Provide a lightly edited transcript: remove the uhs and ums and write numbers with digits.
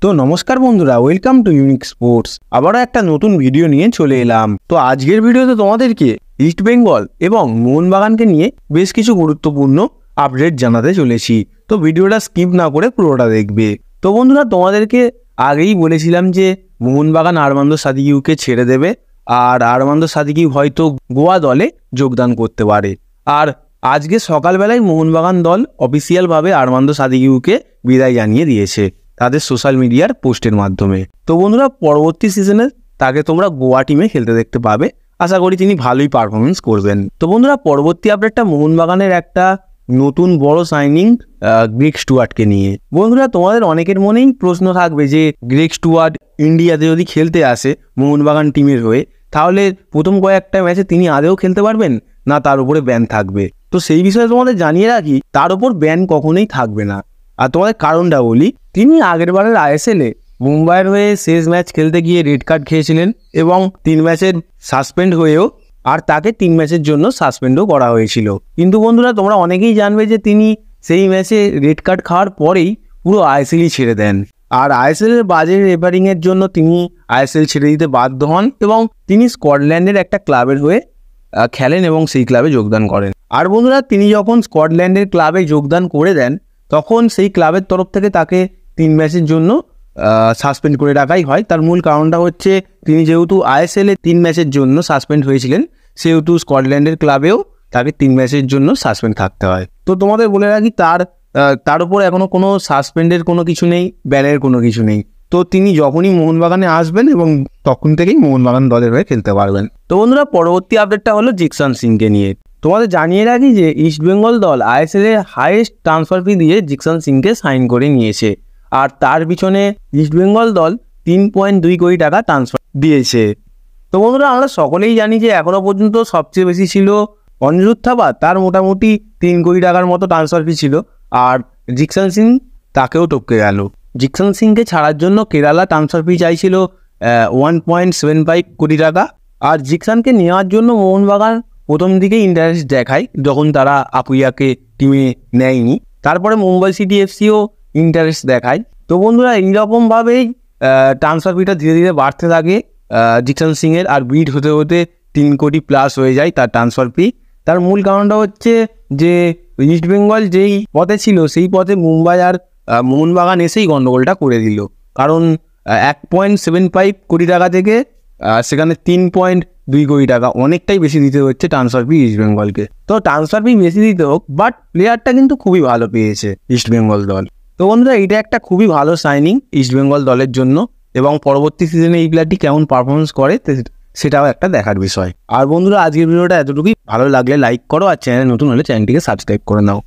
তো নমস্কার বন্ধুরা, ওয়েলকাম টু ইউনিক স্পোর্টস। আবারও একটা নতুন ভিডিও নিয়ে চলে এলাম। তো আজকের ভিডিওতে তোমাদেরকে ইস্ট বেঙ্গল এবং মোহনবাগানকে নিয়ে বেশ কিছু গুরুত্বপূর্ণ আপডেট জানাতে চলেছি। তো ভিডিওটা স্কিপ না করে পুরোটা দেখবে। তো বন্ধুরা, তোমাদেরকে আগেই বলেছিলাম যে মোহনবাগান আরমান্দো সাদিকিউকে ছেড়ে দেবে, আর আরমান্দো সাদিকিউ হয়তো গোয়া দলে যোগদান করতে পারে। আর আজকে সকালবেলায় মোহনবাগান দল অফিসিয়ালভাবে আরমান্দো সাদিকিউকে বিদায় জানিয়ে দিয়েছে তাদের সোশ্যাল মিডিয়ার পোস্টের মাধ্যমে। তো বন্ধুরা, পরবর্তী সিজনে তাকে তোমরা গোয়া টিমে খেলতে দেখতে পাবে। আশা করি তিনি ভালোই পারফরমেন্স করবেন। তো বন্ধুরা, পরবর্তী আপডেটটা মোহনবাগানের একটা নতুন বড় সাইনিং গ্রেগ স্টুয়ার্টকে নিয়ে। বন্ধুরা, তোমাদের অনেকের মনেই প্রশ্ন থাকবে যে গ্রেগ স্টুয়ার্ট ইন্ডিয়াতে যদি খেলতে আসে মোহনবাগান টিমের হয়ে, তাহলে প্রথম কয়েকটা ম্যাচে তিনি আদেও খেলতে পারবেন না, তার উপরে ব্যান থাকবে। তো সেই বিষয়ে তোমাদের জানিয়ে রাখি, তার উপর ব্যান কখনোই থাকবে না। আর তোমাদের কারণটা বলি, তিনি আগেরবারের আইএসএলে মুম্বাইয়ের হয়ে শেষ ম্যাচ খেলতে গিয়ে রেড কার্ড খেয়েছিলেন এবং 3 ম্যাচের সাসপেন্ড হয়েও, আর তাকে 3 ম্যাচের জন্য সাসপেন্ডও করা হয়েছিল। কিন্তু বন্ধুরা, তোমরা অনেকেই জানবে যে তিনি সেই ম্যাচে রেড কার্ড খাওয়ার পরেই পুরো আইএসএলই ছেড়ে দেন। আর আইএসএলের বাজে রেফারিংয়ের জন্য তিনি আইএসএল ছেড়ে দিতে বাধ্য হন এবং তিনি স্কটল্যান্ডের একটা ক্লাবের হয়ে খেলেন এবং সেই ক্লাবে যোগদান করেন। আর বন্ধুরা, তিনি যখন স্কটল্যান্ডের ক্লাবে যোগদান করে দেন, তখন সেই ক্লাবের তরফ থেকে তাকে 3 ম্যাচের জন্য সাসপেন্ড করে রাখাই হয়। তার মূল কারণটা হচ্ছে, তিনি যেহেতু আইএসএলে 3 ম্যাচের জন্য সাসপেন্ড হয়েছিলেন, সেহেতু স্কটল্যান্ডের ক্লাবেও তাকে 3 ম্যাচের জন্য সাসপেন্ড থাকতে হয়। তো তোমাদের বলে রাখি, তার উপর এখনও কোনো সাসপেন্ডের কোনো কিছু নেই, ব্যানের কোনো কিছু নেই। তো তিনি যখনই মোহনবাগানে আসবেন এবং তখন থেকেই মোহনবাগান দলের হয়ে খেলতে পারবেন। তো বন্ধুরা, পরবর্তী আপডেটটা হলো জিকসন সিংকে নিয়ে। তোমাদের জানিয়ে রাখি যে ইস্টবেঙ্গল দল আইএসএল এর হাইয়েস্ট ট্রান্সফার ফি দিয়ে জিকসন সিংকে সাইন করে নিয়েছে, আর তার পিছনে ইস্টবেঙ্গল দল 3.2 কোটি টাকা ট্রান্সফার দিয়েছে। তো বন্ধুরা, আমরা সকলেই জানি যে এখনো পর্যন্ত সবচেয়ে বেশি ছিল অনিরুদ্ধ থাপা, তার মোটামুটি 3 কোটি টাকার মতো ট্রান্সফার ফি ছিল, আর জিকসন সিং তাকেও টপকে গেল। জিকসন সিংকে ছাড়ার জন্য কেরালা ট্রান্সফার ফি চাইছিল 1.75 কোটি টাকা, আর জিকসনকে নেওয়ার জন্য মোহনবাগান প্রথম দিকেই ইন্টারেস্ট দেখায় যখন তারা আপুইয়াকে টিমে নেয়নি। তারপরে মুম্বাই সিটি এফসিও ইন্টারেস্ট দেখায়। তো বন্ধুরা, এইরকমভাবেই ট্রান্সফার ফিটা ধীরে ধীরে বাড়তে থাকে জিকসন সিংয়ের, আর বিড হতে হতে 3 কোটি প্লাস হয়ে যায় তার ট্রান্সফার ফি। তার মূল কারণটা হচ্ছে যে ইস্টবেঙ্গল যেই পথে ছিল সেই পথে মুম্বাই আর মোহনবাগান এসেই গন্ডগোলটা করে দিল। কারণ 1.75 কোটি টাকা থেকে সেখানে 3.2 কোটি টাকা, অনেকটাই বেশি দিতে হচ্ছে ট্রান্সফার ফি ইস্টবেঙ্গলকে। তো ট্রান্সফার ফি বেশি দিতে হোক, বাট প্লেয়ারটা কিন্তু খুবই ভালো পেয়েছে ইস্টবেঙ্গল দল। তো বন্ধুরা, এটা একটা খুবই ভালো সাইনিং ইস্টবেঙ্গল দলের জন্য, এবং পরবর্তী সিজনে এই প্লেয়ারটি কেমন পারফরমেন্স করে সেটাও একটা দেখার বিষয়। আর বন্ধুরা, আজকের ভিডিওটা এতটুকুই। ভালো লাগলে লাইক করো, আর চ্যানেল নতুন হলে চ্যানেলটিকে সাবস্ক্রাইব করে নাও।